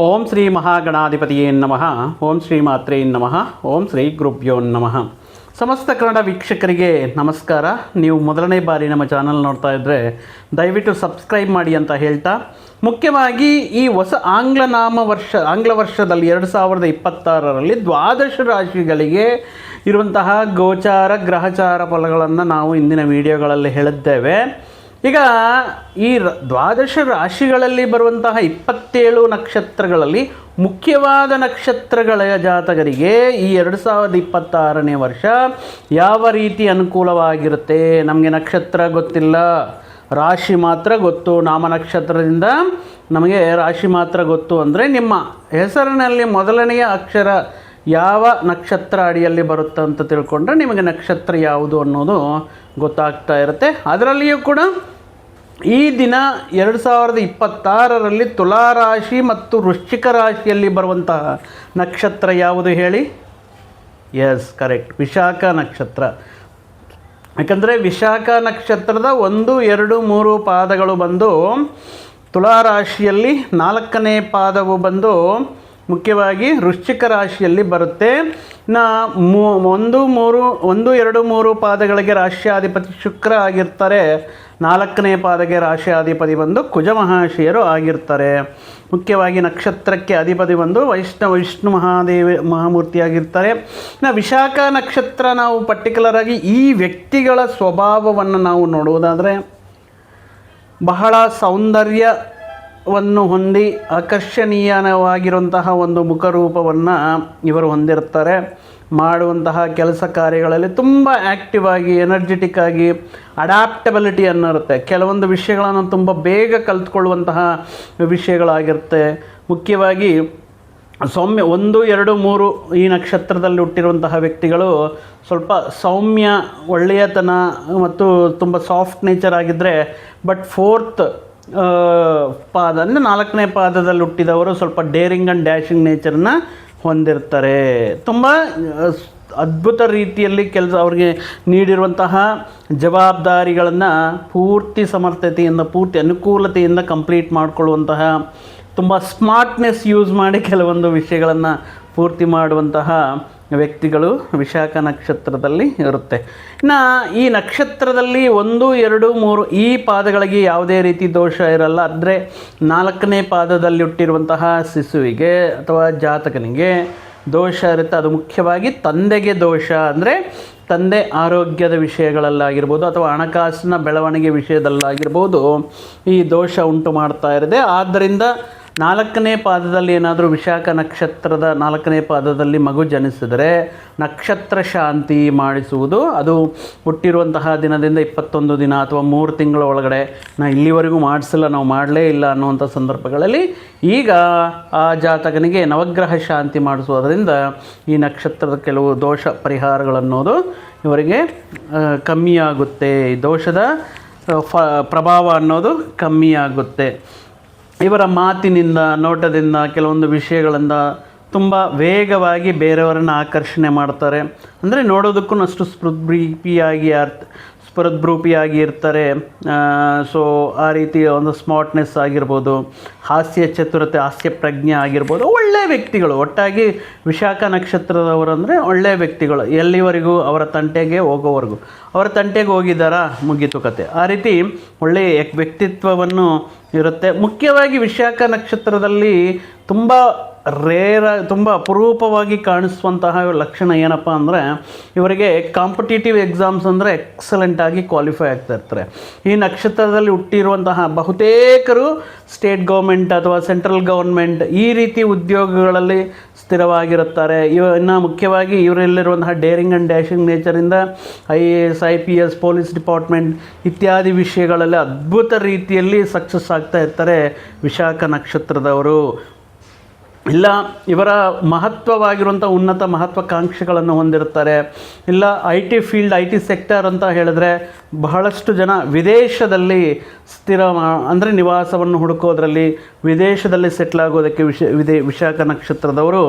ಓಂ ಶ್ರೀ ಮಹಾಗಣಾಧಿಪತಿಯೇ ನಮಃ. ಓಂ ಶ್ರೀ ಮಾತ್ರೇ ನಮಃ. ಓಂ ಶ್ರೀ ಗುರುಭ್ಯೋ ನಮಃ. ಸಮಸ್ತ ಕನ್ನಡ ವೀಕ್ಷಕರಿಗೆ ನಮಸ್ಕಾರ. ನೀವು ಮೊದಲನೇ ಬಾರಿ ನಮ್ಮ ಚಾನಲ್ ನೋಡ್ತಾ ಇದ್ದರೆ ದಯವಿಟ್ಟು ಸಬ್ಸ್ಕ್ರೈಬ್ ಮಾಡಿ ಅಂತ ಹೇಳ್ತಾ, ಮುಖ್ಯವಾಗಿ ಈ ಹೊಸ ಆಂಗ್ಲ ವರ್ಷದಲ್ಲಿ 2026ರಲ್ಲಿ ದ್ವಾದಶ ರಾಶಿಗಳಿಗೆ ಇರುವಂತಹ ಗೋಚಾರ ಗ್ರಹಚಾರ ಫಲಗಳನ್ನು ನಾವು ಇಂದಿನ ವಿಡಿಯೋಗಳಲ್ಲಿ ಹೇಳಿದ್ದೇವೆ. ಈಗ ಈ ದ್ವಾದಶ ರಾಶಿಗಳಲ್ಲಿ ಬರುವಂತಹ 27 ನಕ್ಷತ್ರಗಳಲ್ಲಿ ಮುಖ್ಯವಾದ ನಕ್ಷತ್ರಗಳ ಜಾತಕರಿಗೆ ಈ 2026ನೇ ವರ್ಷ ಯಾವ ರೀತಿ ಅನುಕೂಲವಾಗಿರುತ್ತೆ. ನಮಗೆ ನಕ್ಷತ್ರ ಗೊತ್ತಿಲ್ಲ, ರಾಶಿ ಮಾತ್ರ ಗೊತ್ತು. ನಾಮ ನಕ್ಷತ್ರದಿಂದ ನಮಗೆ ರಾಶಿ ಮಾತ್ರ ಗೊತ್ತು ಅಂದರೆ ನಿಮ್ಮ ಹೆಸರಿನಲ್ಲಿ ಮೊದಲನೆಯ ಅಕ್ಷರ ಯಾವ ನಕ್ಷತ್ರ ಅಡಿಯಲ್ಲಿ ಬರುತ್ತೆ ಅಂತ ತಿಳ್ಕೊಂಡ್ರೆ ನಿಮಗೆ ನಕ್ಷತ್ರ ಯಾವುದು ಅನ್ನೋದು ಗೊತ್ತಾಗ್ತಾ ಇರುತ್ತೆ. ಅದರಲ್ಲಿಯೂ ಕೂಡ ಈ ದಿನ 2026ರಲ್ಲಿ ತುಲಾರಾಶಿ ಮತ್ತು ವೃಶ್ಚಿಕ ರಾಶಿಯಲ್ಲಿ ಬರುವಂತಹ ನಕ್ಷತ್ರ ಯಾವುದು ಹೇಳಿ? ಎಸ್, ಕರೆಕ್ಟ್, ವಿಶಾಖ ನಕ್ಷತ್ರ. ಯಾಕಂದರೆ ವಿಶಾಖ ನಕ್ಷತ್ರದ 1, 2, 3 ಪಾದಗಳು ಬಂದು ತುಲಾರಾಶಿಯಲ್ಲಿ, 4ನೇ ಪಾದವು ಬಂದು ಮುಖ್ಯವಾಗಿ ವೃಶ್ಚಿಕ ರಾಶಿಯಲ್ಲಿ ಬರುತ್ತೆ. 1, 2, 3 ಪಾದಗಳಿಗೆ ರಾಶ್ಯಾಧಿಪತಿ ಶುಕ್ರ ಆಗಿರ್ತಾರೆ. 4ನೇ ಪಾದಕ್ಕೆ ರಾಶ್ಯಾಧಿಪತಿ ಬಂದು ಕುಜ ಮಹಾಶಯರು ಆಗಿರ್ತಾರೆ. ಮುಖ್ಯವಾಗಿ ನಕ್ಷತ್ರಕ್ಕೆ ಅಧಿಪತಿ ಬಂದು ವಿಷ್ಣು ಮಹಾಮೂರ್ತಿ ಆಗಿರ್ತಾರೆ. ವಿಶಾಖ ನಕ್ಷತ್ರ ನಾವು ಪರ್ಟಿಕ್ಯುಲರಾಗಿ ಈ ವ್ಯಕ್ತಿಗಳ ಸ್ವಭಾವವನ್ನು ನಾವು ನೋಡುವುದಾದರೆ ಬಹಳ ಸೌಂದರ್ಯವನ್ನು ಹೊಂದಿ ಆಕರ್ಷಣೀಯವಾಗಿರುವಂತಹ ಒಂದು ಮುಖರೂಪವನ್ನು ಇವರು ಹೊಂದಿರ್ತಾರೆ. ಮಾಡುವಂತಹ ಕೆಲಸ ಕಾರ್ಯಗಳಲ್ಲಿ ತುಂಬ ಆ್ಯಕ್ಟಿವ್ ಆಗಿ, ಎನರ್ಜೆಟಿಕ್ ಆಗಿ, ಅಡ್ಯಾಪ್ಟಬಿಲಿಟಿ ಅನ್ನಿರುತ್ತೆ. ಕೆಲವೊಂದು ವಿಷಯಗಳನ್ನು ತುಂಬ ಬೇಗ ಕಲ್ತ್ಕೊಳ್ಳುವಂತಹ ವಿಷಯಗಳಾಗಿರುತ್ತೆ. ಮುಖ್ಯವಾಗಿ ಸೌಮ್ಯ 1, 2, 3 ಈ ನಕ್ಷತ್ರದಲ್ಲಿ ಹುಟ್ಟಿರುವಂತಹ ವ್ಯಕ್ತಿಗಳು ಸ್ವಲ್ಪ ಸೌಮ್ಯ, ಒಳ್ಳೆಯತನ ಮತ್ತು ತುಂಬ ಸಾಫ್ಟ್ ನೇಚರ್ ಆಗಿದ್ದರೆ, ಬಟ್ 4th ಪಾದ ಅಂದರೆ 4ನೇ ಪಾದದಲ್ಲಿ ಹುಟ್ಟಿದವರು ಸ್ವಲ್ಪ ಡೇರಿಂಗ್ ಆ್ಯಂಡ್ ಡ್ಯಾಶಿಂಗ್ ನೇಚರನ್ನ ಹೊಂದಿರ್ತಾರೆ. ತುಂಬ ಅದ್ಭುತ ರೀತಿಯಲ್ಲಿ ಅವ್ರಿಗೆ ನೀಡಿರುವಂತಹ ಜವಾಬ್ದಾರಿಗಳನ್ನು ಪೂರ್ತಿ ಸಮರ್ಥತೆಯಿಂದ, ಪೂರ್ತಿ ಅನುಕೂಲತೆಯಿಂದ ಕಂಪ್ಲೀಟ್ ಮಾಡಿಕೊಳ್ಳುವಂತಹ, ತುಂಬ ಸ್ಮಾರ್ಟ್ನೆಸ್ ಯೂಸ್ ಮಾಡಿ ಕೆಲವೊಂದು ವಿಷಯಗಳನ್ನು ಪೂರ್ತಿ ಮಾಡುವಂತಹ ವ್ಯಕ್ತಿಗಳು ವಿಶಾಖ ನಕ್ಷತ್ರದಲ್ಲಿ ಇರುತ್ತೆ. ಇನ್ನು ಈ ನಕ್ಷತ್ರದಲ್ಲಿ 1, 2, 3 ಈ ಪಾದಗಳಿಗೆ ಯಾವುದೇ ರೀತಿ ದೋಷ ಇರಲ್ಲ. ಅಂದರೆ 4ನೇ ಪಾದದಲ್ಲಿ ಹುಟ್ಟಿರುವಂತಹ ಶಿಶುವಿಗೆ ಅಥವಾ ಜಾತಕನಿಗೆ ದೋಷ ಇರುತ್ತೆ. ಅದು ಮುಖ್ಯವಾಗಿ ತಂದೆಗೆ ದೋಷ. ಅಂದರೆ ತಂದೆ ಆರೋಗ್ಯದ ವಿಷಯಗಳಲ್ಲಾಗಿರ್ಬೋದು ಅಥವಾ ಹಣಕಾಸಿನ ಬೆಳವಣಿಗೆ ವಿಷಯದಲ್ಲಾಗಿರ್ಬೋದು ಈ ದೋಷ ಉಂಟು ಮಾಡ್ತಾ ಇರುತ್ತೆ. ಆದ್ದರಿಂದ 4ನೇ ಪಾದದಲ್ಲಿ ಏನಾದರೂ ವಿಶಾಖ ನಕ್ಷತ್ರದ 4ನೇ ಪಾದದಲ್ಲಿ ಮಗು ಜನಿಸಿದರೆ ನಕ್ಷತ್ರ ಶಾಂತಿ ಮಾಡಿಸುವುದು, ಅದು ಹುಟ್ಟಿರುವಂತಹ ದಿನದಿಂದ 21 ದಿನ ಅಥವಾ 3 ತಿಂಗಳ ಒಳಗಡೆ, ಇಲ್ಲಿವರೆಗೂ ಮಾಡಿಸಿಲ್ಲ, ನಾವು ಮಾಡಲೇ ಇಲ್ಲ ಅನ್ನುವಂಥ ಸಂದರ್ಭಗಳಲ್ಲಿ ಈಗ ಆ ಜಾತಕನಿಗೆ ನವಗ್ರಹ ಶಾಂತಿ ಮಾಡಿಸುವುದರಿಂದ ಈ ನಕ್ಷತ್ರದ ಕೆಲವು ದೋಷ ಪರಿಹಾರಗಳನ್ನೋದು ಇವರಿಗೆ ಕಮ್ಮಿಯಾಗುತ್ತೆ. ದೋಷದ ಪ್ರಭಾವ ಅನ್ನೋದು ಕಮ್ಮಿಯಾಗುತ್ತೆ. ಇವರ ಮಾತಿನಿಂದ, ನೋಟದಿಂದ, ಕೆಲವೊಂದು ವಿಷಯಗಳಿಂದ ತುಂಬ ವೇಗವಾಗಿ ಬೇರೆಯವರನ್ನು ಆಕರ್ಷಣೆ ಮಾಡ್ತಾರೆ. ಅಂದರೆ ನೋಡೋದಕ್ಕೂ ಅಷ್ಟು ಸ್ಪೃದ್ರೂಪಿಯಾಗಿ ಇರ್ತಾರೆ. ಸೊ ಆ ರೀತಿ ಒಂದು ಸ್ಮಾರ್ಟ್ನೆಸ್ ಆಗಿರ್ಬೋದು, ಹಾಸ್ಯ ಚತುರತೆ, ಹಾಸ್ಯ ಪ್ರಜ್ಞೆ ಆಗಿರ್ಬೋದು, ಒಳ್ಳೆಯ ವ್ಯಕ್ತಿಗಳು. ಒಟ್ಟಾಗಿ ವಿಶಾಖ ನಕ್ಷತ್ರದವರು ಅಂದರೆ ಒಳ್ಳೆಯ ವ್ಯಕ್ತಿಗಳು. ಎಲ್ಲಿವರೆಗೂ ಅವರ ತಂಟೆಗೆ ಹೋಗೋವರೆಗೂ. ಅವರ ತಂಟೆಗೆ ಹೋಗಿದ್ದಾರಾ, ಮುಗೀತು ಕತೆ. ಆ ರೀತಿ ಒಳ್ಳೆಯ ವ್ಯಕ್ತಿತ್ವವನ್ನು ಇರುತ್ತೆ. ಮುಖ್ಯವಾಗಿ ವಿಶಾಖ ನಕ್ಷತ್ರದಲ್ಲಿ ತುಂಬ ತುಂಬ ಅಪರೂಪವಾಗಿ ಕಾಣಿಸುವಂತಹ ಲಕ್ಷಣ ಏನಪ್ಪ ಅಂದರೆ ಇವರಿಗೆ ಕಾಂಪಿಟೇಟಿವ್ ಎಕ್ಸಾಮ್ಸ್ ಅಂದರೆ ಎಕ್ಸಲೆಂಟಾಗಿ ಕ್ವಾಲಿಫೈ ಆಗ್ತಾ ಇರ್ತಾರೆ. ಈ ನಕ್ಷತ್ರದಲ್ಲಿ ಹುಟ್ಟಿರುವಂತಹ ಬಹುತೇಕರು ಸ್ಟೇಟ್ ಗೌರ್ಮೆಂಟ್ ಅಥವಾ ಸೆಂಟ್ರಲ್ ಗೌರ್ಮೆಂಟ್ ಈ ರೀತಿ ಉದ್ಯೋಗಗಳಲ್ಲಿ ಸ್ಥಿರವಾಗಿರುತ್ತಾರೆ. ಇನ್ನು ಮುಖ್ಯವಾಗಿ ಇವರಲ್ಲಿರುವಂತಹ ಡೇರಿಂಗ್ ಆ್ಯಂಡ್ ಡ್ಯಾಶಿಂಗ್ ನೇಚರಿಂದ IAS, IPS, ಪೊಲೀಸ್ ಡಿಪಾರ್ಟ್ಮೆಂಟ್ ಇತ್ಯಾದಿ ವಿಷಯಗಳಲ್ಲಿ ಅದ್ಭುತ ರೀತಿಯಲ್ಲಿ ಸಕ್ಸಸ್ ಆಗ್ತಾ ಇರ್ತಾರೆ ವಿಶಾಖ ನಕ್ಷತ್ರದವರು. ಇಲ್ಲ ಇವರ ಮಹತ್ವವಾಗಿರುವಂಥ ಉನ್ನತ ಮಹತ್ವಾಕಾಂಕ್ಷೆಗಳನ್ನು ಹೊಂದಿರ್ತಾರೆ. ಇಲ್ಲ IT ಫೀಲ್ಡ್, IT ಸೆಕ್ಟರ್ ಅಂತ ಹೇಳಿದ್ರೆ ಬಹಳಷ್ಟು ಜನ ವಿದೇಶದಲ್ಲಿ ಅಂದರೆ ನಿವಾಸವನ್ನು ಹುಡುಕೋದ್ರಲ್ಲಿ, ವಿದೇಶದಲ್ಲಿ ಸೆಟ್ಲ್ ಆಗೋದಕ್ಕೆ ವಿಶಾಖ ನಕ್ಷತ್ರದವರು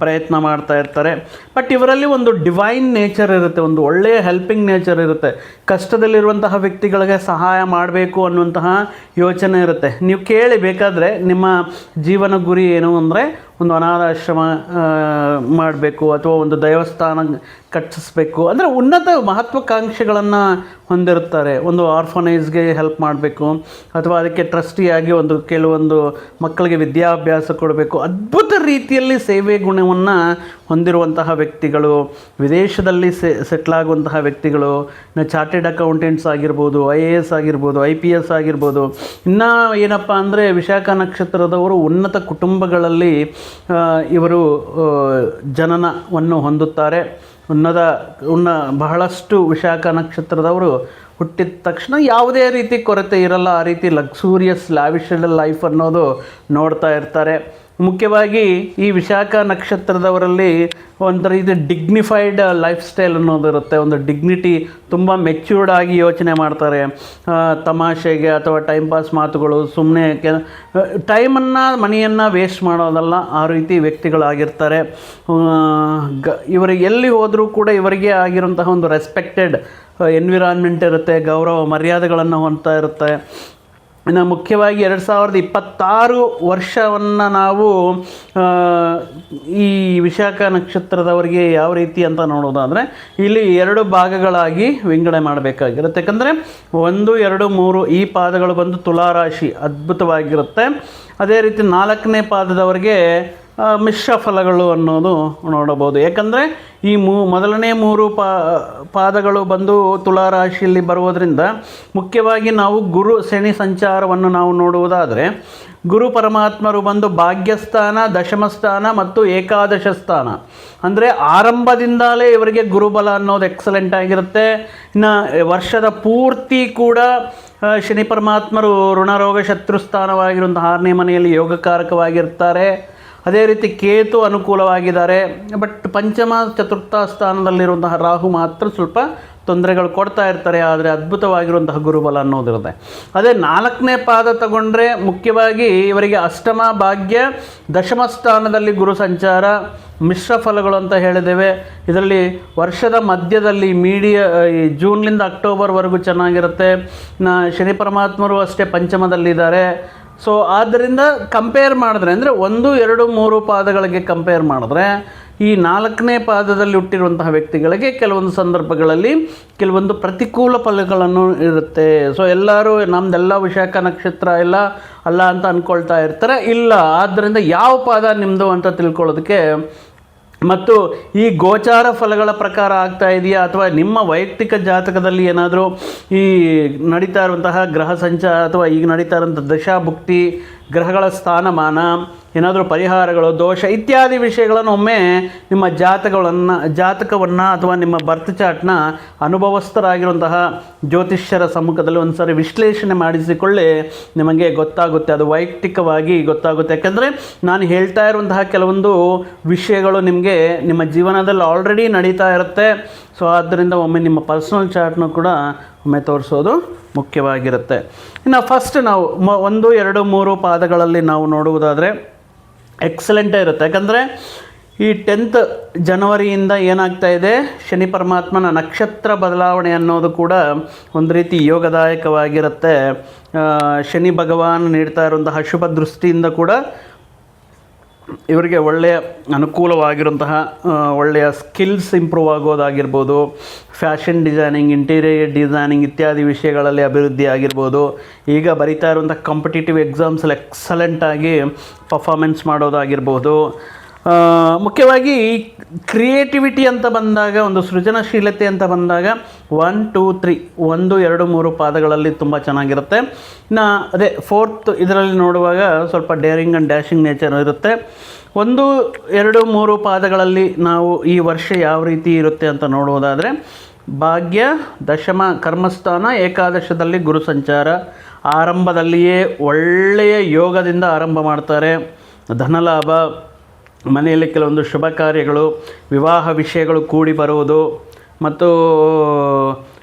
ಪ್ರಯತ್ನ ಮಾಡ್ತಾ ಇರ್ತಾರೆ. ಬಟ್ ಇವರಲ್ಲಿ ಒಂದು ಡಿವೈನ್ ನೇಚರ್ ಇರುತ್ತೆ, ಒಂದು ಒಳ್ಳೆಯ ಹೆಲ್ಪಿಂಗ್ ನೇಚರ್ ಇರುತ್ತೆ. ಕಷ್ಟದಲ್ಲಿರುವಂತಹ ವ್ಯಕ್ತಿಗಳಿಗೆ ಸಹಾಯ ಮಾಡಬೇಕು ಅನ್ನುವಂತಹ ಯೋಚನೆ ಇರುತ್ತೆ. ನೀವು ಕೇಳಿ ಬೇಕಾದರೆ ನಿಮ್ಮ ಜೀವನ ಗುರಿ ಏನು ಅಂದರೆ ಒಂದು ಅನಾಥಾಶ್ರಮ ಮಾಡಬೇಕು ಅಥವಾ ಒಂದು ದೇವಸ್ಥಾನ ಕಟ್ಟಿಸ್ಬೇಕು, ಅಂದರೆ ಉನ್ನತ ಮಹತ್ವಾಕಾಂಕ್ಷೆಗಳನ್ನು ಹೊಂದಿರುತ್ತಾರೆ. ಒಂದು ಆರ್ಫನೈಸ್ಗೆ ಹೆಲ್ಪ್ ಮಾಡಬೇಕು ಅಥವಾ ಅದಕ್ಕೆ ಟ್ರಸ್ಟಿಯಾಗಿ ಒಂದು ಕೆಲವೊಂದು ಮಕ್ಕಳಿಗೆ ವಿದ್ಯಾಭ್ಯಾಸ ಕೊಡಬೇಕು. ಅದ್ಭುತ ರೀತಿಯಲ್ಲಿ ಸೇವೆ ಗುಣವನ್ನು ಹೊಂದಿರುವಂತಹ ವ್ಯಕ್ತಿಗಳು, ವಿದೇಶದಲ್ಲಿ ಸೆಟ್ಲಾಗುವಂತಹ ವ್ಯಕ್ತಿಗಳು, ಇನ್ನು ಚಾರ್ಟೆಡ್ ಅಕೌಂಟೆಂಟ್ಸ್ ಆಗಿರ್ಬೋದು, IAS ಆಗಿರ್ಬೋದು, IPS ಆಗಿರ್ಬೋದು. ಇನ್ನು ಏನಪ್ಪ ಅಂದರೆ ವಿಶಾಖ ನಕ್ಷತ್ರದವರು ಉನ್ನತ ಕುಟುಂಬಗಳಲ್ಲಿ ಇವರು ಜನನವನ್ನು ಹೊಂದುತ್ತಾರೆ. ಬಹಳಷ್ಟು ವಿಶಾಖ ನಕ್ಷತ್ರದವರು ಹುಟ್ಟಿದ ತಕ್ಷಣ ಯಾವುದೇ ರೀತಿ ಕೊರತೆ ಇರಲ್ಲ. ಆ ರೀತಿ ಲಕ್ಸೂರಿಯಸ್ ಲ್ಯಾವಿಶ್ ಲೈಫ್ ಅನ್ನೋದು ನೋಡ್ತಾ ಇರ್ತಾರೆ. ಮುಖ್ಯವಾಗಿ ಈ ವಿಶಾಖ ನಕ್ಷತ್ರದವರಲ್ಲಿ ಒಂದು ರೀತಿ ಡಿಗ್ನಿಫೈಡ್ ಲೈಫ್ ಸ್ಟೈಲ್ ಅನ್ನೋದಿರುತ್ತೆ. ಒಂದು ಡಿಗ್ನಿಟಿ, ತುಂಬ ಮೆಚ್ಯೂರ್ಡ್ ಆಗಿ ಯೋಚನೆ ಮಾಡ್ತಾರೆ. ತಮಾಷೆಗೆ ಅಥವಾ ಟೈಮ್ ಪಾಸ್ ಮಾತುಗಳು, ಸುಮ್ಮನೆ ಟೈಮನ್ನು ಮನಿಯನ್ನು ವೇಸ್ಟ್ ಮಾಡೋದಲ್ಲ, ಆ ರೀತಿ ವ್ಯಕ್ತಿಗಳಾಗಿರ್ತಾರೆ. ಇವರಿಗೆ ಎಲ್ಲಿ ಹೋದರೂ ಕೂಡ ಇವರಿಗೆ ಆಗಿರುವಂತಹ ಒಂದು ರೆಸ್ಪೆಕ್ಟೆಡ್ ಎನ್ವಿರಾನ್ಮೆಂಟ್ ಇರುತ್ತೆ, ಗೌರವ ಮರ್ಯಾದೆಗಳನ್ನು ಹೊಂದ್ತಾ ಇರುತ್ತೆ. ಇನ್ನು ಮುಖ್ಯವಾಗಿ 2026 ವರ್ಷವನ್ನು ನಾವು ಈ ವಿಶಾಖ ನಕ್ಷತ್ರದವರಿಗೆ ಯಾವ ರೀತಿ ಅಂತ ನೋಡೋದಾದರೆ ಇಲ್ಲಿ 2 ಭಾಗಗಳಾಗಿ ವಿಂಗಡಣೆ ಮಾಡಬೇಕಾಗಿರುತ್ತೆ. ಯಾಕಂದರೆ 1, 2, 3 ಈ ಪಾದಗಳು ಬಂದು ತುಲಾರಾಶಿ ಅದ್ಭುತವಾಗಿರುತ್ತೆ. ಅದೇ ರೀತಿ 4ನೇ ಪಾದದವರಿಗೆ ಮಿಶ್ರ ಫಲಗಳು ಅನ್ನೋದು ನೋಡಬಹುದು. ಏಕೆಂದರೆ ಈ ಮೊದಲನೇ 3 ಪಾದಗಳು ಬಂದು ತುಲಾರಾಶಿಯಲ್ಲಿ ಬರುವುದರಿಂದ ಮುಖ್ಯವಾಗಿ ನಾವು ಗುರು ಶನಿ ಸಂಚಾರವನ್ನು ನಾವು ನೋಡುವುದಾದರೆ ಗುರು ಪರಮಾತ್ಮರು ಬಂದು ಭಾಗ್ಯಸ್ಥಾನ, ದಶಮ ಸ್ಥಾನ ಮತ್ತು ಏಕಾದಶ ಸ್ಥಾನ, ಅಂದರೆ ಆರಂಭದಿಂದಲೇ ಇವರಿಗೆ ಗುರುಬಲ ಅನ್ನೋದು ಎಕ್ಸಲೆಂಟ್ ಆಗಿರುತ್ತೆ. ಇನ್ನು ವರ್ಷದ ಪೂರ್ತಿ ಕೂಡ ಶನಿ ಪರಮಾತ್ಮರು ಋಣರೋಗ ಶತ್ರುಸ್ಥಾನವಾಗಿರುವಂಥ 6ನೇ ಮನೆಯಲ್ಲಿ ಯೋಗಕಾರಕವಾಗಿರ್ತಾರೆ. ಅದೇ ರೀತಿ ಕೇತು ಅನುಕೂಲವಾಗಿದ್ದಾರೆ. ಬಟ್ ಪಂಚಮ ಚತುರ್ಥ ಸ್ಥಾನದಲ್ಲಿರುವಂತಹ ರಾಹು ಮಾತ್ರ ಸ್ವಲ್ಪ ತೊಂದರೆಗಳು ಕೊಡ್ತಾ ಇರ್ತಾರೆ. ಆದರೆ ಅದ್ಭುತವಾಗಿರುವಂತಹ ಗುರುಬಲ ಅನ್ನೋದಿರುತ್ತೆ. ಅದೇ 4ನೇ ಪಾದ ತಗೊಂಡ್ರೆ ಮುಖ್ಯವಾಗಿ ಇವರಿಗೆ ಅಷ್ಟಮ ಭಾಗ್ಯ, ದಶಮ ಸ್ಥಾನದಲ್ಲಿ ಗುರು ಸಂಚಾರ, ಮಿಶ್ರ ಫಲಗಳು ಅಂತ ಹೇಳಿದ್ದೇವೆ. ಇದರಲ್ಲಿ ವರ್ಷದ ಮಧ್ಯದಲ್ಲಿ ಜೂನ್ನಿಂದ ಅಕ್ಟೋಬರ್ವರೆಗೂ ಚೆನ್ನಾಗಿರುತ್ತೆ. ಶನಿ ಪರಮಾತ್ಮರು ಅಷ್ಟೇ ಪಂಚಮದಲ್ಲಿದ್ದಾರೆ. ಸೊ ಆದ್ದರಿಂದ ಕಂಪೇರ್ ಮಾಡಿದ್ರೆ ಅಂದರೆ 1, 2, 3 ಪಾದಗಳಿಗೆ ಕಂಪೇರ್ ಮಾಡಿದ್ರೆ ಈ 4ನೇ ಪಾದದಲ್ಲಿ ಹುಟ್ಟಿರುವಂತಹ ವ್ಯಕ್ತಿಗಳಿಗೆ ಕೆಲವೊಂದು ಸಂದರ್ಭಗಳಲ್ಲಿ ಕೆಲವೊಂದು ಪ್ರತಿಕೂಲ ಫಲಗಳನ್ನು ಇರುತ್ತೆ. ಸೊ ಎಲ್ಲರೂ ನಮ್ಮದೆಲ್ಲ ವಿಶಾಖ ನಕ್ಷತ್ರ ಅಲ್ಲ ಅಂತ ಅಂದ್ಕೊಳ್ತಾ ಇರ್ತಾರೆ. ಇಲ್ಲ, ಆದ್ದರಿಂದ ಯಾವ ಪಾದ ನಿಮ್ಮದು ಅಂತ ತಿಳ್ಕೊಳ್ಳೋದಕ್ಕೆ ಮತ್ತು ಈ ಗೋಚಾರ ಫಲಗಳ ಪ್ರಕಾರ ಆಗ್ತಾ ಇದೆಯಾ ಅಥವಾ ನಿಮ್ಮ ವೈಯಕ್ತಿಕ ಜಾತಕದಲ್ಲಿ ಏನಾದರೂ ಈ ನಡೀತಾ ಇರುವಂತಹ ಗ್ರಹ ಸಂಚಾರ ಅಥವಾ ಈಗ ನಡೀತಾ ಇರುವಂಥ ದಶಾಭುಕ್ತಿ, ಗ್ರಹಗಳ ಸ್ಥಾನಮಾನ, ಏನಾದರೂ ಪರಿಹಾರಗಳು, ದೋಷ ಇತ್ಯಾದಿ ವಿಷಯಗಳನ್ನು ಒಮ್ಮೆ ನಿಮ್ಮ ಜಾತಕವನ್ನು ಅಥವಾ ನಿಮ್ಮ ಬರ್ತ್ ಚಾರ್ಟ್ನ ಅನುಭವಸ್ಥರಾಗಿರುವಂತಹ ಜ್ಯೋತಿಷ್ಯರ ಸಮ್ಮುಖದಲ್ಲಿ ಒಂದು ಸಾರಿ ವಿಶ್ಲೇಷಣೆ ಮಾಡಿಸಿಕೊಳ್ಳಿ. ನಿಮಗೆ ಗೊತ್ತಾಗುತ್ತೆ, ಅದು ವೈಯಕ್ತಿಕವಾಗಿ ಗೊತ್ತಾಗುತ್ತೆ. ಯಾಕೆಂದರೆ ನಾನು ಹೇಳ್ತಾ ಇರುವಂತಹ ಕೆಲವೊಂದು ವಿಷಯಗಳು ನಿಮಗೆ ನಿಮ್ಮ ಜೀವನದಲ್ಲಿ ಆಲ್ರೆಡಿ ನಡೀತಾ ಇರುತ್ತೆ. ಸೊ ಆದ್ದರಿಂದ ಒಮ್ಮೆ ನಿಮ್ಮ ಪರ್ಸ್ನಲ್ ಚಾರ್ಟ್ನೂ ಕೂಡ ಒಮ್ಮೆ ತೋರಿಸೋದು ಮುಖ್ಯವಾಗಿರುತ್ತೆ. ಇನ್ನು ಫಸ್ಟ್ ನಾವು 1, 2, 3 ಪಾದಗಳಲ್ಲಿ ನಾವು ನೋಡುವುದಾದರೆ ಎಕ್ಸಲೆಂಟೇ ಇರುತ್ತೆ. ಯಾಕಂದರೆ ಈ 10th ಜನವರಿಯಿಂದ ಏನಾಗ್ತಾ ಇದೆ, ಶನಿ ಪರಮಾತ್ಮನ ನಕ್ಷತ್ರ ಬದಲಾವಣೆ ಅನ್ನೋದು ಕೂಡ ಒಂದು ರೀತಿ ಯೋಗದಾಯಕವಾಗಿರುತ್ತೆ. ಶನಿ ಭಗವಾನ್ ನೀಡ್ತಾ ಇರುವಂತಹ ಶುಭ ದೃಷ್ಟಿಯಿಂದ ಕೂಡ ಇವರಿಗೆ ಒಳ್ಳೆಯ ಅನುಕೂಲವಾಗಿರುವಂತಹ ಒಳ್ಳೆಯ ಸ್ಕಿಲ್ಸ್ ಇಂಪ್ರೂವ್ ಆಗೋದಾಗಿರ್ಬೋದು, ಫ್ಯಾಷನ್ ಡಿಸೈನಿಂಗ್, ಇಂಟೀರಿಯರ್ ಡಿಸೈನಿಂಗ್ ಇತ್ಯಾದಿ ವಿಷಯಗಳಲ್ಲಿ ಅಭಿವೃದ್ಧಿ ಆಗಿರ್ಬೋದು. ಈಗ ಬರೀತಾ ಇರುವಂಥ ಕಾಂಪಿಟೇಟಿವ್ ಎಕ್ಸಾಮ್ಸಲ್ಲಿ ಎಕ್ಸಲೆಂಟಾಗಿ ಪರ್ಫಾರ್ಮೆನ್ಸ್ ಮಾಡೋದಾಗಿರ್ಬೋದು. ಮುಖ್ಯವಾಗಿ ಕ್ರಿಯೇಟಿವಿಟಿ ಅಂತ ಬಂದಾಗ, ಒಂದು ಸೃಜನಶೀಲತೆ ಅಂತ ಬಂದಾಗ 1, 2, 3 1, 2, 3 ಪಾದಗಳಲ್ಲಿ ತುಂಬ ಚೆನ್ನಾಗಿರುತ್ತೆ. ಇನ್ನು ಅದೇ 4th ಇದರಲ್ಲಿ ನೋಡುವಾಗ ಸ್ವಲ್ಪ ಡೇರಿಂಗ್ ಆ್ಯಂಡ್ ಡ್ಯಾಶಿಂಗ್ ನೇಚರ್ ಇರುತ್ತೆ. 1, 2, 3 ಪಾದಗಳಲ್ಲಿ ನಾವು ಈ ವರ್ಷ ಯಾವ ರೀತಿ ಇರುತ್ತೆ ಅಂತ ನೋಡುವುದಾದರೆ ಭಾಗ್ಯ, ದಶಮ ಕರ್ಮಸ್ಥಾನ, ಏಕಾದಶದಲ್ಲಿ ಗುರು ಸಂಚಾರ. ಆರಂಭದಲ್ಲಿಯೇ ಒಳ್ಳೆಯ ಯೋಗದಿಂದ ಆರಂಭ ಮಾಡ್ತಾರೆ. ಧನಲಾಭ, ಮನೆಯಲ್ಲಿ ಕೆಲವೊಂದು ಶುಭ ಕಾರ್ಯಗಳು, ವಿವಾಹ ವಿಷಯಗಳು ಕೂಡಿ ಬರುವುದು ಮತ್ತು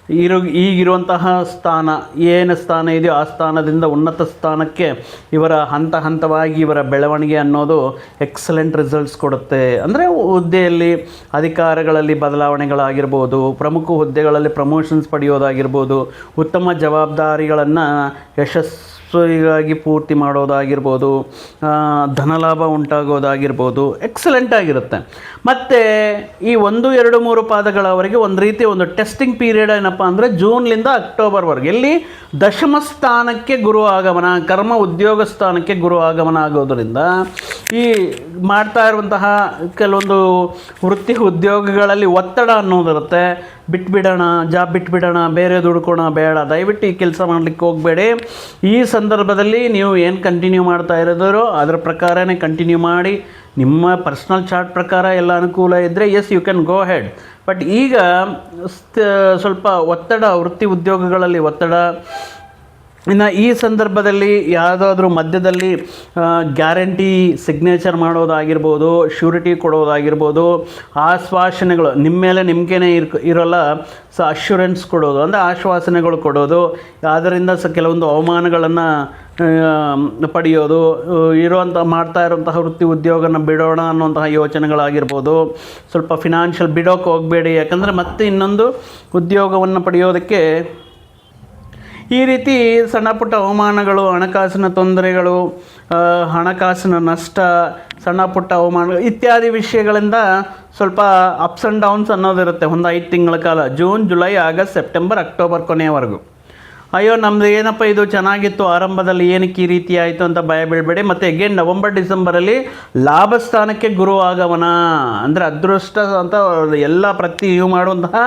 ಈಗಿರುವಂತಹ ಸ್ಥಾನ ಏನು ಸ್ಥಾನ ಇದೆಯೋ ಆ ಸ್ಥಾನದಿಂದ ಉನ್ನತ ಸ್ಥಾನಕ್ಕೆ ಇವರ ಹಂತ ಹಂತವಾಗಿ ಇವರ ಬೆಳವಣಿಗೆ ಅನ್ನೋದು ಎಕ್ಸಲೆಂಟ್ ರಿಸಲ್ಟ್ಸ್ ಕೊಡುತ್ತೆ. ಅಂದರೆ ಹುದ್ದೆಯಲ್ಲಿ ಅಧಿಕಾರಗಳಲ್ಲಿ ಬದಲಾವಣೆಗಳಾಗಿರ್ಬೋದು, ಪ್ರಮುಖ ಹುದ್ದೆಗಳಲ್ಲಿ ಪ್ರಮೋಷನ್ಸ್ ಪಡೆಯೋದಾಗಿರ್ಬೋದು, ಉತ್ತಮ ಜವಾಬ್ದಾರಿಗಳನ್ನು ಯಶಸ್ವಿಯಾಗಿ ಪೂರ್ತಿ ಮಾಡೋದಾಗಿರ್ಬೋದು, ಧನಲಾಭ ಉಂಟಾಗೋದಾಗಿರ್ಬೋದು, ಎಕ್ಸಲೆಂಟ್ ಆಗಿರುತ್ತೆ. ಮತ್ತು ಈ 1, 2, 3 ಪಾದಗಳವರೆಗೆ ಒಂದು ರೀತಿ ಒಂದು ಟೆಸ್ಟಿಂಗ್ ಪೀರಿಯಡ್ ಏನಪ್ಪ ಅಂದರೆ ಜೂನ್ಲಿಂದ ಅಕ್ಟೋಬರ್ವರೆಗೆ. ಇಲ್ಲಿ ದಶಮ ಸ್ಥಾನಕ್ಕೆ ಗುರು ಆಗಮನ, ಕರ್ಮ ಉದ್ಯೋಗ ಸ್ಥಾನಕ್ಕೆ ಗುರು ಆಗಮನ ಆಗೋದರಿಂದ ಈ ಮಾಡ್ತಾ ಇರುವಂತಹ ಕೆಲವೊಂದು ವೃತ್ತಿ ಉದ್ಯೋಗಗಳಲ್ಲಿ ಒತ್ತಡ ಅನ್ನೋದಿರುತ್ತೆ. ಬಿಟ್ಬಿಡೋಣ, ಜಾಬ್ ಬಿಟ್ಬಿಡೋಣ, ಬೇರೆ ದುಡ್ಕೋಣ, ಬೇಡ, ದಯವಿಟ್ಟು ಈ ಕೆಲಸ ಮಾಡಲಿಕ್ಕೆ ಹೋಗಬೇಡಿ. ಈ ಸಂದರ್ಭದಲ್ಲಿ ನೀವು ಏನು ಕಂಟಿನ್ಯೂ ಮಾಡ್ತಾ ಇರೋದರೋ ಅದರ ಪ್ರಕಾರನೇ ಕಂಟಿನ್ಯೂ ಮಾಡಿ. ನಿಮ್ಮ ಪರ್ಸ್ನಲ್ ಚಾರ್ಟ್ ಪ್ರಕಾರ ಎಲ್ಲ ಅನುಕೂಲ ಇದ್ದರೆ yes you can go head. But ಈಗ ಸ್ವಲ್ಪ ಒತ್ತಡ, ವೃತ್ತಿ ಉದ್ಯೋಗಗಳಲ್ಲಿ ಒತ್ತಡ. ಇನ್ನು ಈ ಸಂದರ್ಭದಲ್ಲಿ ಯಾವುದಾದ್ರೂ ಮಧ್ಯದಲ್ಲಿ ಗ್ಯಾರಂಟಿ ಸಿಗ್ನೇಚರ್ ಮಾಡೋದಾಗಿರ್ಬೋದು, ಶ್ಯೂರಿಟಿ ಕೊಡೋದಾಗಿರ್ಬೋದು, ಆಶ್ವಾಸನೆಗಳು ನಿಮ್ಮ ಮೇಲೆ ನಿಮ್ಗೇನೆ ಇರೋಲ್ಲ, ಅಶ್ಯೂರೆನ್ಸ್ ಕೊಡೋದು ಅಂದರೆ ಆಶ್ವಾಸನೆಗಳು ಕೊಡೋದು, ಅದರಿಂದ ಕೆಲವೊಂದು ಅವಮಾನಗಳನ್ನು ಪಡೆಯೋದು, ಮಾಡ್ತಾ ಇರುವಂತಹ ವೃತ್ತಿ ಉದ್ಯೋಗನ ಬಿಡೋಣ ಅನ್ನುವಂತಹ ಯೋಚನೆಗಳಾಗಿರ್ಬೋದು. ಸ್ವಲ್ಪ ಫಿನಾನ್ಷಿಯಲ್ ಬಿಡೋಕ್ಕೆ ಹೋಗಬೇಡಿ, ಯಾಕಂದರೆ ಮತ್ತೆ ಇನ್ನೊಂದು ಉದ್ಯೋಗವನ್ನು ಪಡೆಯೋದಕ್ಕೆ ಈ ರೀತಿ ಸಣ್ಣ ಪುಟ್ಟ ಅವಮಾನಗಳು, ಹಣಕಾಸಿನ ತೊಂದರೆಗಳು, ಹಣಕಾಸಿನ ನಷ್ಟ, ಸಣ್ಣ ಪುಟ್ಟ ಅವಮಾನಗಳು ಇತ್ಯಾದಿ ವಿಷಯಗಳಿಂದ ಸ್ವಲ್ಪ ಅಪ್ಸ್ ಆ್ಯಂಡ್ ಡೌನ್ಸ್ ಅನ್ನೋದಿರುತ್ತೆ. ಒಂದು 5 ತಿಂಗಳ ಕಾಲ, June, July, August, September, October ಕೊನೆಯವರೆಗೂ. ಅಯ್ಯೋ ನಮ್ಮದು ಏನಪ್ಪ ಇದು ಚೆನ್ನಾಗಿತ್ತು ಆರಂಭದಲ್ಲಿ, ಏನಕ್ಕೆ ಈ ರೀತಿ ಆಯಿತು ಅಂತ ಭಯ ಬೀಳಬೇಡಿ. ಮತ್ತು ಎಗೇನ್ ನವಂಬರ್, ಡಿಸೆಂಬರಲ್ಲಿ ಲಾಭ ಸ್ಥಾನಕ್ಕೆ ಗುರು ಆಗಮನ, ಅಂದರೆ ಅದೃಷ್ಟ ಅಂತ ಎಲ್ಲ ನೀವು ಮಾಡುವಂತಹ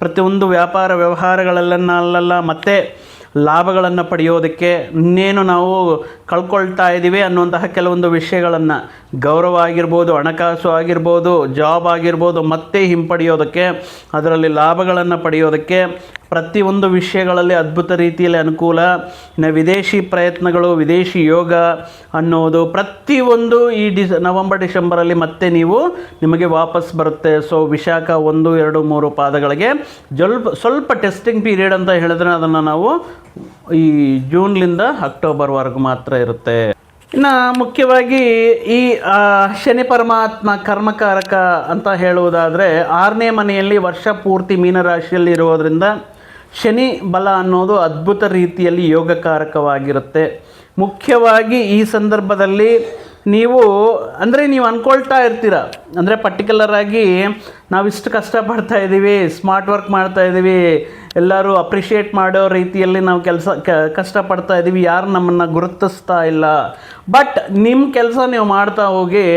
ಪ್ರತಿಯೊಂದು ವ್ಯಾಪಾರ ವ್ಯವಹಾರಗಳಲ್ಲೆಲ್ಲ ಮತ್ತೆ ಲಾಭಗಳನ್ನು ಪಡೆಯೋದಕ್ಕೆ, ಇನ್ನೇನು ನಾವು ಕಳ್ಕೊಳ್ತಾ ಇದ್ದೀವಿ ಅನ್ನುವಂತಹ ಕೆಲವೊಂದು ವಿಷಯಗಳನ್ನು, ಗೌರವ ಆಗಿರ್ಬೋದು, ಹಣಕಾಸು ಆಗಿರ್ಬೋದು, ಜಾಬ್ ಆಗಿರ್ಬೋದು, ಮತ್ತೆ ಹಿಂಪಡೆಯೋದಕ್ಕೆ, ಅದರಲ್ಲಿ ಲಾಭಗಳನ್ನು ಪಡೆಯೋದಕ್ಕೆ ಪ್ರತಿಯೊಂದು ವಿಷಯಗಳಲ್ಲಿ ಅದ್ಭುತ ರೀತಿಯಲ್ಲಿ ಅನುಕೂಲ. ಇನ್ನು ವಿದೇಶಿ ಪ್ರಯತ್ನಗಳು, ವಿದೇಶಿ ಯೋಗ ಅನ್ನೋದು ಪ್ರತಿಯೊಂದು ಈ ನವಂಬರ್, ಡಿಸೆಂಬರಲ್ಲಿ ಮತ್ತೆ ನಿಮಗೆ ವಾಪಸ್ ಬರುತ್ತೆ. ಸೊ ವಿಶಾಖ 1, 2, 3 ಪಾದಗಳಿಗೆ ಸ್ವಲ್ಪ ಟೆಸ್ಟಿಂಗ್ ಪೀರಿಯಡ್ ಅಂತ ಹೇಳಿದ್ರೆ ಅದನ್ನು ನಾವು ಈ ಜೂನ್ಲಿಂದ ಅಕ್ಟೋಬರ್ವರೆಗೂ ಮಾತ್ರ ಇರುತ್ತೆ. ಇನ್ನು ಮುಖ್ಯವಾಗಿ ಈ ಶನಿ ಪರಮಾತ್ಮ ಕರ್ಮಕಾರಕ ಅಂತ ಹೇಳುವುದಾದರೆ 6ನೇ ಮನೆಯಲ್ಲಿ ವರ್ಷ ಪೂರ್ತಿ ಮೀನರಾಶಿಯಲ್ಲಿ ಇರೋದರಿಂದ ಶನಿ ಬಲ ಅನ್ನೋದು ಅದ್ಭುತ ರೀತಿಯಲ್ಲಿ ಯೋಗಕಾರಕವಾಗಿರುತ್ತೆ. ಮುಖ್ಯವಾಗಿ ಈ ಸಂದರ್ಭದಲ್ಲಿ ನೀವು ಅಂದ್ಕೊಳ್ತಾ ಇರ್ತೀರ, ಅಂದರೆ ಪರ್ಟಿಕ್ಯುಲರಾಗಿ ನಾವಿಷ್ಟು ಕಷ್ಟಪಡ್ತಾ ಇದ್ದೀವಿ, ಸ್ಮಾರ್ಟ್ ವರ್ಕ್ ಮಾಡ್ತಾ ಇದ್ದೀವಿ, ಎಲ್ಲರೂ ಅಪ್ರಿಷಿಯೇಟ್ ಮಾಡೋ ರೀತಿಯಲ್ಲಿ ನಾವು ಕಷ್ಟಪಡ್ತಾ ಇದ್ದೀವಿ, ಯಾರು ನಮ್ಮನ್ನು ಗುರುತಿಸ್ತಾ ಇಲ್ಲ. ಬಟ್ ನಿಮ್ಮ ಕೆಲಸ ನೀವು ಮಾಡ್ತಾ ಹೋಗಿ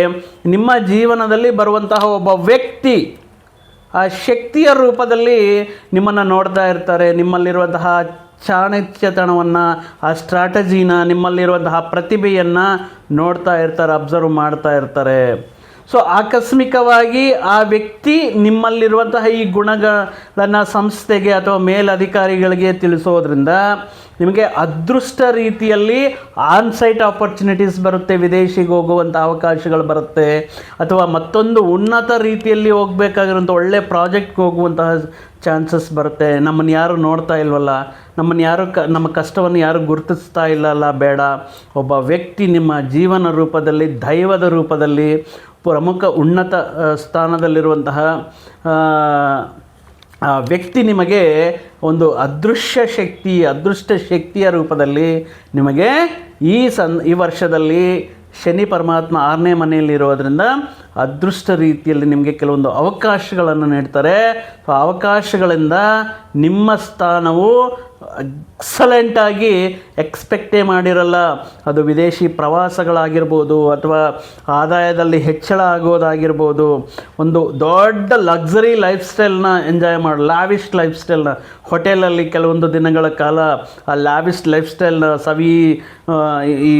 ನಿಮ್ಮ ಜೀವನದಲ್ಲಿ ಬರುವಂತಹ ಒಬ್ಬ ವ್ಯಕ್ತಿ ಆ ಶಕ್ತಿಯ ರೂಪದಲ್ಲಿ ನಿಮ್ಮನ್ನು ನೋಡ್ತಾ ಇರ್ತಾರೆ. ನಿಮ್ಮಲ್ಲಿರುವಂತಹ ಚಾಣಕ್ಯತನವನ್ನು, ಆ ಸ್ಟ್ರಾಟಜಿನ, ನಿಮ್ಮಲ್ಲಿರುವಂತಹ ಪ್ರತಿಭೆಯನ್ನು ನೋಡ್ತಾ ಇರ್ತಾರೆ, ಅಬ್ಸರ್ವ್ ಮಾಡ್ತಾ ಇರ್ತಾರೆ. ಸೊ ಆಕಸ್ಮಿಕವಾಗಿ ಆ ವ್ಯಕ್ತಿ ನಿಮ್ಮಲ್ಲಿರುವಂತಹ ಈ ಗುಣಗಳನ್ನು ಸಂಸ್ಥೆಗೆ ಅಥವಾ ಮೇಲಧಿಕಾರಿಗಳಿಗೆ ತಿಳಿಸೋದ್ರಿಂದ ನಿಮಗೆ ಅದೃಷ್ಟ ರೀತಿಯಲ್ಲಿ ಆನ್ಸೈಟ್ ಆಪರ್ಚುನಿಟೀಸ್ ಬರುತ್ತೆ, ವಿದೇಶಿಗೆ ಹೋಗುವಂಥ ಅವಕಾಶಗಳು ಬರುತ್ತೆ, ಅಥವಾ ಮತ್ತೊಂದು ಉನ್ನತ ರೀತಿಯಲ್ಲಿ ಹೋಗಬೇಕಾಗಿರುವಂಥ ಒಳ್ಳೆ ಪ್ರಾಜೆಕ್ಟ್ಗೆ ಹೋಗುವಂತಹ ಚಾನ್ಸಸ್ ಬರುತ್ತೆ. ನಮ್ಮನ್ನು ಯಾರು ನೋಡ್ತಾ ಇಲ್ವಲ್ಲ, ನಮ್ಮನ್ನು ಯಾರು ನಮ್ಮ ಕಷ್ಟವನ್ನು ಯಾರು ಗುರುತಿಸ್ತಾ ಇಲ್ಲಲ್ಲ, ಬೇಡ, ಒಬ್ಬ ವ್ಯಕ್ತಿ ನಿಮ್ಮ ಜೀವನ ರೂಪದಲ್ಲಿ, ದೈವದ ರೂಪದಲ್ಲಿ, ಪ್ರಮುಖ ಉನ್ನತ ಸ್ಥಾನದಲ್ಲಿರುವಂತಹ ವ್ಯಕ್ತಿ ನಿಮಗೆ ಒಂದು ಅದೃಷ್ಟ ಶಕ್ತಿಯ ರೂಪದಲ್ಲಿ ನಿಮಗೆ ಈ ವರ್ಷದಲ್ಲಿ ಶನಿ ಪರಮಾತ್ಮ 6ನೇ ಮನೆಯಲ್ಲಿರೋದ್ರಿಂದ ಅದೃಷ್ಟ ರೀತಿಯಲ್ಲಿ ನಿಮಗೆ ಕೆಲವೊಂದು ಅವಕಾಶಗಳನ್ನು ನೀಡ್ತಾರೆ. ಆ ಅವಕಾಶಗಳಿಂದ ನಿಮ್ಮ ಸ್ಥಾನವು ಎಕ್ಸಲೆಂಟಾಗಿ ಎಕ್ಸ್ಪೆಕ್ಟೇ ಮಾಡಿರಲ್ಲ. ಅದು ವಿದೇಶಿ ಪ್ರವಾಸಗಳಾಗಿರ್ಬೋದು, ಅಥವಾ ಆದಾಯದಲ್ಲಿ ಹೆಚ್ಚಳ ಆಗೋದಾಗಿರ್ಬೋದು, ಒಂದು ದೊಡ್ಡ luxury life ಸ್ಟೈಲ್ನ enjoy Lavish life ಸ್ಟೈಲ್ನ, ಹೋಟೆಲಲ್ಲಿ ಕೆಲವೊಂದು ದಿನಗಳ ಕಾಲ ಆ ಲಾವಿಶ್ ಲೈಫ್ ಸ್ಟೈಲ್ನ ಈ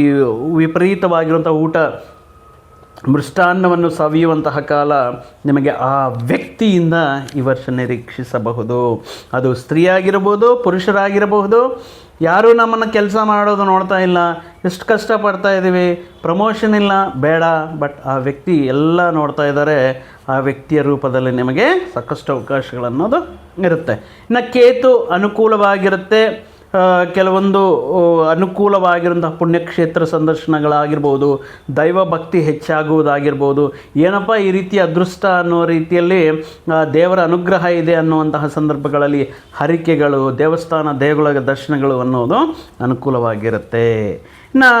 ವಿಪರೀತವಾಗಿರುವಂಥ ಊಟ, ಮೃಷ್ಟಾನ್ನವನ್ನು ಸವಿಯುವಂತಹ ಕಾಲ ನಿಮಗೆ ಆ ವ್ಯಕ್ತಿಯಿಂದ ಈ ವರ್ಷ ನಿರೀಕ್ಷಿಸಬಹುದು. ಅದು ಸ್ತ್ರೀಯಾಗಿರಬಹುದು, ಪುರುಷರಾಗಿರಬಹುದು, ಯಾರೂ ನಮ್ಮನ್ನು ಕೆಲಸ ಮಾಡೋದು ನೋಡ್ತಾ ಇಲ್ಲ, ಎಷ್ಟು ಕಷ್ಟಪಡ್ತಾ ಇದ್ದೀವಿ, ಪ್ರಮೋಷನ್ ಇಲ್ಲ, ಬೇಡ. ಬಟ್ ಆ ವ್ಯಕ್ತಿ ಎಲ್ಲ ನೋಡ್ತಾ ಇದ್ದಾರೆ. ಆ ವ್ಯಕ್ತಿಯ ರೂಪದಲ್ಲಿ ನಿಮಗೆ ಸಾಕಷ್ಟು ಅವಕಾಶಗಳನ್ನೋದು ಇರುತ್ತೆ. ಇನ್ನು ಕೇತು ಅನುಕೂಲವಾಗಿರುತ್ತೆ. ಕೆಲವೊಂದು ಅನುಕೂಲವಾಗಿರುವಂಥ ಪುಣ್ಯಕ್ಷೇತ್ರ ಸಂದರ್ಶನಗಳಾಗಿರ್ಬೋದು, ದೈವ ಭಕ್ತಿ ಹೆಚ್ಚಾಗುವುದಾಗಿರ್ಬೋದು, ಏನಪ್ಪ ಈ ರೀತಿ ಅದೃಷ್ಟ ಅನ್ನೋ ರೀತಿಯಲ್ಲಿ ದೇವರ ಅನುಗ್ರಹ ಇದೆ ಅನ್ನುವಂತಹ ಸಂದರ್ಭಗಳಲ್ಲಿ ಹರಿಕೆಗಳು, ದೇವಗಳ ದರ್ಶನಗಳು ಅನ್ನೋದು ಅನುಕೂಲವಾಗಿರುತ್ತೆ. ಇನ್ನು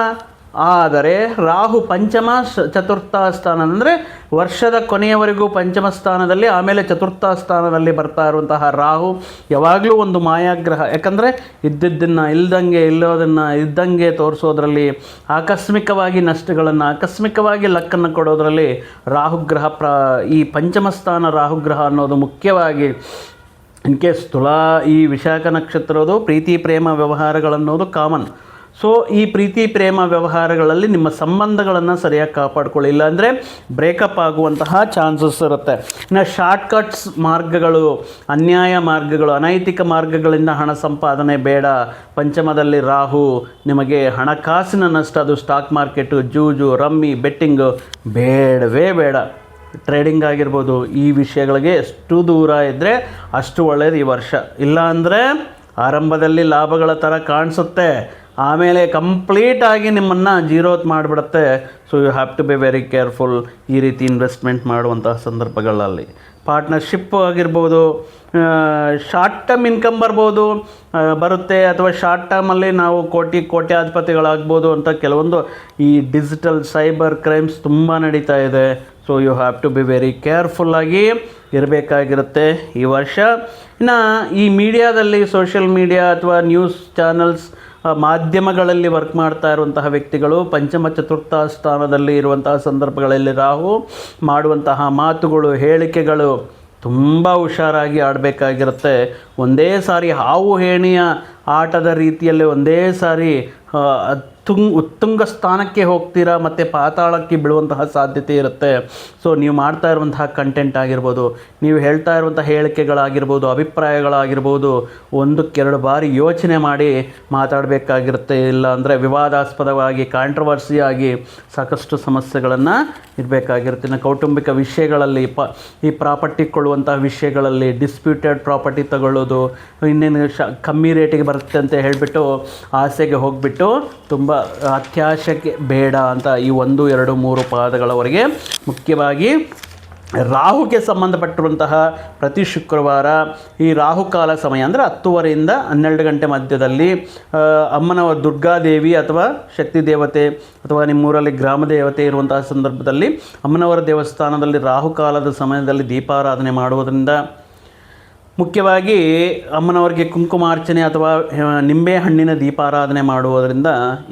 ಆದರೆ ರಾಹು ಪಂಚಮ ಚತುರ್ಥ ಸ್ಥಾನ ಅಂದರೆ ವರ್ಷದ ಕೊನೆಯವರೆಗೂ ಪಂಚಮ ಸ್ಥಾನದಲ್ಲಿ, ಆಮೇಲೆ ಚತುರ್ಥ ಸ್ಥಾನದಲ್ಲಿ ಬರ್ತಾ ಇರುವಂತಹ ರಾಹು ಯಾವಾಗಲೂ ಒಂದು ಮಾಯಾಗ್ರಹ. ಯಾಕಂದರೆ ಇದ್ದಿದ್ದನ್ನು ಇಲ್ಲೋದನ್ನು ಇದ್ದಂಗೆ ತೋರಿಸೋದ್ರಲ್ಲಿ, ಆಕಸ್ಮಿಕವಾಗಿ ನಷ್ಟಗಳನ್ನು, ಆಕಸ್ಮಿಕವಾಗಿ ಲಕ್ಕನ್ನು ಕೊಡೋದ್ರಲ್ಲಿ ರಾಹುಗ್ರಹ ಈ ಪಂಚಮ ಸ್ಥಾನ ರಾಹುಗ್ರಹ ಅನ್ನೋದು ಮುಖ್ಯವಾಗಿ. ಇನ್ ಕೇಸ್ ತುಲಾ ಈ ವಿಶಾಖ ನಕ್ಷತ್ರದ್ದು ಪ್ರೀತಿ ಪ್ರೇಮ ವ್ಯವಹಾರಗಳನ್ನೋದು ಕಾಮನ್. ಸೊ ಈ ಪ್ರೀತಿ ಪ್ರೇಮ ವ್ಯವಹಾರಗಳಲ್ಲಿ ನಿಮ್ಮ ಸಂಬಂಧಗಳನ್ನು ಸರಿಯಾಗಿ ಕಾಪಾಡ್ಕೊಳ್ಳಿ, ಇಲ್ಲಾಂದರೆ ಬ್ರೇಕಪ್ ಆಗುವಂತಹ ಚಾನ್ಸಸ್ ಇರುತ್ತೆ. ಇನ್ನು ಶಾರ್ಟ್ಕಟ್ಸ್ ಮಾರ್ಗಗಳು, ಅನ್ಯಾಯ ಮಾರ್ಗಗಳು, ಅನೈತಿಕ ಮಾರ್ಗಗಳಿಂದ ಹಣ ಸಂಪಾದನೆ ಬೇಡ. ಪಂಚಮದಲ್ಲಿ ರಾಹು ನಿಮಗೆ ಹಣಕಾಸಿನ ನಷ್ಟ, ಅದು ಸ್ಟಾಕ್ ಮಾರ್ಕೆಟು, ಜೂಜು, ರಮ್ಮಿ, ಬೆಟ್ಟಿಂಗು ಬೇಡವೇ ಬೇಡ. ಟ್ರೇಡಿಂಗ್ ಆಗಿರ್ಬೋದು, ಈ ವಿಷಯಗಳಿಗೆ ಎಷ್ಟು ದೂರ ಇದ್ದರೆ ಅಷ್ಟು ಒಳ್ಳೆಯದು ಈ ವರ್ಷ. ಇಲ್ಲ ಅಂದರೆ ಆರಂಭದಲ್ಲಿ ಲಾಭಗಳ ಥರ ಕಾಣಿಸುತ್ತೆ, ಆಮೇಲೆ ಕಂಪ್ಲೀಟಾಗಿ ನಿಮ್ಮನ್ನು ಜೀರೋತ್ ಮಾಡಿಬಿಡುತ್ತೆ. So you have to be very careful ಈ ರೀತಿ ಇನ್ವೆಸ್ಟ್ಮೆಂಟ್ ಮಾಡುವಂತಹ ಸಂದರ್ಭಗಳಲ್ಲಿ. ಪಾರ್ಟ್ನರ್ಶಿಪ್ ಆಗಿರ್ಬೋದು, ಶಾರ್ಟ್ ಟರ್ಮ್ ಇನ್ಕಮ್ ಬರುತ್ತೆ, ಅಥವಾ ಶಾರ್ಟ್ ಟರ್ಮಲ್ಲಿ ನಾವು ಕೋಟ್ಯಾಧಿಪತಿಗಳಾಗ್ಬೋದು ಅಂತ ಕೆಲವೊಂದು ಈ ಡಿಜಿಟಲ್ ಸೈಬರ್ ಕ್ರೈಮ್ಸ್ ತುಂಬ ನಡೀತಾ ಇದೆ. So you have to be very ಕೇರ್ಫುಲ್ಲಾಗಿ ಇರಬೇಕಾಗಿರುತ್ತೆ ಈ ವರ್ಷ. ಇನ್ನು ಈ ಮೀಡಿಯಾದಲ್ಲಿ, ಸೋಷಿಯಲ್ ಮೀಡಿಯಾ ಅಥವಾ ನ್ಯೂಸ್ ಚಾನಲ್ಸ್, ಮಾಧ್ಯಮಗಳಲ್ಲಿ ವರ್ಕ್ ಮಾಡ್ತಾ ಇರುವಂತಹ ವ್ಯಕ್ತಿಗಳು ಪಂಚಮ ಚತುರ್ಥ ಸ್ಥಾನದಲ್ಲಿ ಇರುವಂತಹ ಸಂದರ್ಭಗಳಲ್ಲಿ ರಾಹು ಮಾಡುವಂತಹ ಮಾತುಗಳು, ಹೇಳಿಕೆಗಳು ತುಂಬ ಹುಷಾರಾಗಿ ಆಡಬೇಕಾಗಿರುತ್ತೆ. ಒಂದೇ ಸಾರಿ ಹಾವು ಹೇಣಿಯ ಆಟದ ರೀತಿಯಲ್ಲಿ ಒಂದೇ ಸಾರಿ ಉತ್ತುಂಗ ಸ್ಥಾನಕ್ಕೆ ಹೋಗ್ತೀರಾ ಮತ್ತು ಪಾತಾಳಕ್ಕೆ ಬೀಳುವಂತಹ ಸಾಧ್ಯತೆ ಇರುತ್ತೆ. ಸೊ ನೀವು ಮಾಡ್ತಾ ಇರುವಂತಹ ಕಂಟೆಂಟ್ ಆಗಿರ್ಬೋದು, ನೀವು ಹೇಳ್ತಾ ಇರುವಂಥ ಹೇಳಿಕೆಗಳಾಗಿರ್ಬೋದು, ಅಭಿಪ್ರಾಯಗಳಾಗಿರ್ಬೋದು, ಒಂದಕ್ಕೆರಡು ಬಾರಿ ಯೋಚನೆ ಮಾಡಿ ಮಾತಾಡಬೇಕಾಗಿರುತ್ತೆ. ಇಲ್ಲ ಅಂದರೆ ವಿವಾದಾಸ್ಪದವಾಗಿ, ಕಾಂಟ್ರವರ್ಸಿಯಾಗಿ ಸಾಕಷ್ಟು ಸಮಸ್ಯೆಗಳನ್ನು ಇರಬೇಕಾಗಿರುತ್ತೆ. ಇನ್ನು ಕೌಟುಂಬಿಕ ವಿಷಯಗಳಲ್ಲಿ, ಈ ಪ್ರಾಪರ್ಟಿ ಕೊಳ್ಳುವಂತಹ ವಿಷಯಗಳಲ್ಲಿ, ಡಿಸ್ಪ್ಯೂಟೆಡ್ ಪ್ರಾಪರ್ಟಿ ತಗೊಳ್ಳೋದು, ಇನ್ನೇನು ಕಮ್ಮಿ ರೇಟಿಗೆ ಬರುತ್ತೆ ಅಂತ ಹೇಳಿಬಿಟ್ಟು ಆಸೆಗೆ ಹೋಗಿಬಿಟ್ಟು ತುಂಬ ಅತ್ಯಾಶಕ್ಕೆ ಬೇಡ ಅಂತ ಈ 1, 2, 3 ಪಾದಗಳವರೆಗೆ ಮುಖ್ಯವಾಗಿ ರಾಹುಗೆ ಸಂಬಂಧಪಟ್ಟಿರುವಂತಹ ಪ್ರತಿ ಶುಕ್ರವಾರ ಈ ರಾಹುಕಾಲ ಸಮಯ ಅಂದರೆ 10:30ರಿಂದ 12 ಗಂಟೆ ಮಧ್ಯದಲ್ಲಿ ಅಮ್ಮನವರ ದುರ್ಗಾದೇವಿ ಅಥವಾ ಶಕ್ತಿ ದೇವತೆ ಅಥವಾ ನಿಮ್ಮೂರಲ್ಲಿ ಗ್ರಾಮ ದೇವತೆ ಇರುವಂತಹ ಸಂದರ್ಭದಲ್ಲಿ ಅಮ್ಮನವರ ದೇವಸ್ಥಾನದಲ್ಲಿ ರಾಹುಕಾಲದ ಸಮಯದಲ್ಲಿ ದೀಪಾರಾಧನೆ ಮಾಡುವುದರಿಂದ, ಮುಖ್ಯವಾಗಿ ಅಮ್ಮನವರಿಗೆ ಕುಂಕುಮಾರ್ಚನೆ ಅಥವಾ ನಿಂಬೆ ಹಣ್ಣಿನ ದೀಪಾರಾಧನೆ ಮಾಡುವುದರಿಂದ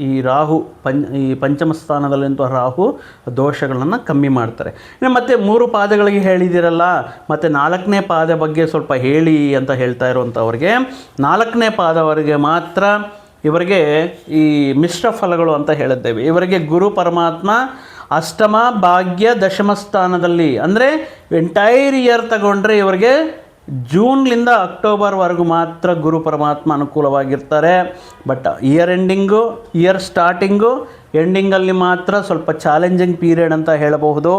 ಈ ರಾಹು ಈ ಪಂಚಮ ಸ್ಥಾನದಲ್ಲಿಂಥ ರಾಹು ದೋಷಗಳನ್ನು ಕಮ್ಮಿ ಮಾಡ್ತಾರೆ. ಇನ್ನು ಮತ್ತು 3 ಪಾದಗಳಿಗೆ ಹೇಳಿದಿರಲ್ಲ, ಮತ್ತು 4ನೇ ಪಾದ ಬಗ್ಗೆ ಸ್ವಲ್ಪ ಹೇಳಿ ಅಂತ ಹೇಳ್ತಾ ಇರುವಂಥವ್ರಿಗೆ, 4ನೇ ಪಾದವರೆಗೆ ಮಾತ್ರ ಇವರಿಗೆ ಈ ಮಿಶ್ರ ಫಲಗಳು ಅಂತ ಹೇಳಿದ್ದೇವೆ. ಇವರಿಗೆ ಗುರು ಪರಮಾತ್ಮ ಅಷ್ಟಮ ಭಾಗ್ಯ ದಶಮ ಸ್ಥಾನದಲ್ಲಿ, ಅಂದರೆ ಎಂಟೈರ್ ಇಯರ್ ತಗೊಂಡ್ರೆ ಇವರಿಗೆ ಜೂನ್ಲಿಂದ ಅಕ್ಟೋಬರ್ವರೆಗೂ ಮಾತ್ರ ಗುರು ಪರಮಾತ್ಮ ಅನುಕೂಲವಾಗಿರ್ತಾರೆ. But year ending, year starting, ಎಂಡಿಂಗಲ್ಲಿ ಮಾತ್ರ ಸ್ವಲ್ಪ ಚಾಲೆಂಜಿಂಗ್ ಪೀರಿಯಡ್ ಅಂತ ಹೇಳಬಹುದು.